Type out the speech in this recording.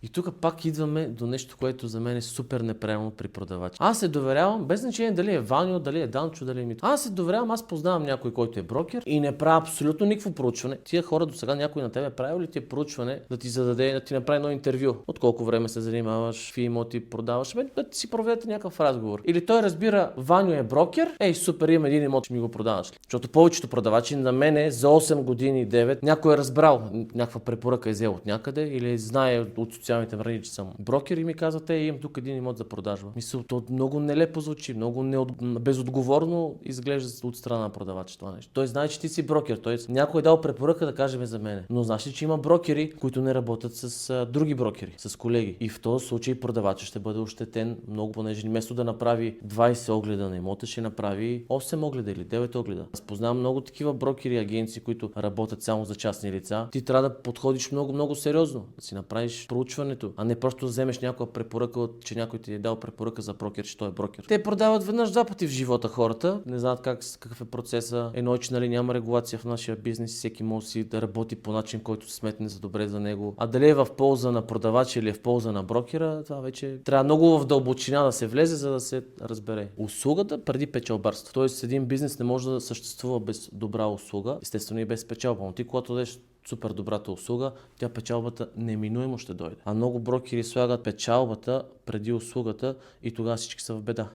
И тук пак идваме до нещо, което за мен е супер неприемно при продавач. Аз се доверявам, без значение дали е Ваньо, дали е Данчо, дали е Мито. Аз се доверявам, аз познавам някой, който е брокер и не правя абсолютно никакво проучване. Тия хора до сега някой на тебе правил ли ти е проучване да ти зададе, да ти направи едно интервю? От колко време се занимаваш, какви имоти продаваш? Да си проведете някакъв разговор. Или той разбира, Ваньо е брокер, ей супер, има един имот, ще ми го продаваш ли? Защото повечето продавачи на мене за 8 години, 9, някой е разбрал, някаква препоръка е взел от някъде или знае от социалните мрежи, че съм брокер и ми казвате, имам тук един имот за продажба. Мисля, то много нелепо звучи, много безотговорно изглежда от страна на продавача това нещо. Той знае, че ти си брокер, т.е. някой е дал препоръка да кажем за мене. Но знаеш ли, че има брокери, които не работят с други брокери, с колеги. И в този случай продавача ще бъде ощетен много, понеже вместо да направи 20 огледа на имота, ще направи 8 огледа или 9 огледа. Аз познавам много такива брокери и агенции, които работят само за частни лица. Ти трябва да подходиш много сериозно, да си направиш проучването, а не просто да вземеш някаква препоръка, че някой ти е дал препоръка за брокер, че той е брокер. Те продават веднъж два пъти в живота хората, не знаят какъв е процеса. Едно, че нали, няма регулация в нашия бизнес, всеки може си да работи по начин, който се сметне за добре за него. А дали е в полза на продавача или е в полза на брокера, това вече трябва много в дълбочина да се влезе, за да се разбере. Услугата преди печалбарство. Тоест един бизнес не може да съществува без добра услуга, естествено и без печалба. Но ти, когато дадеш супер добрата услуга, тя печалбата неминуемо ще дойде. А много брокери слагат печалбата преди услугата и тогава всички са в беда.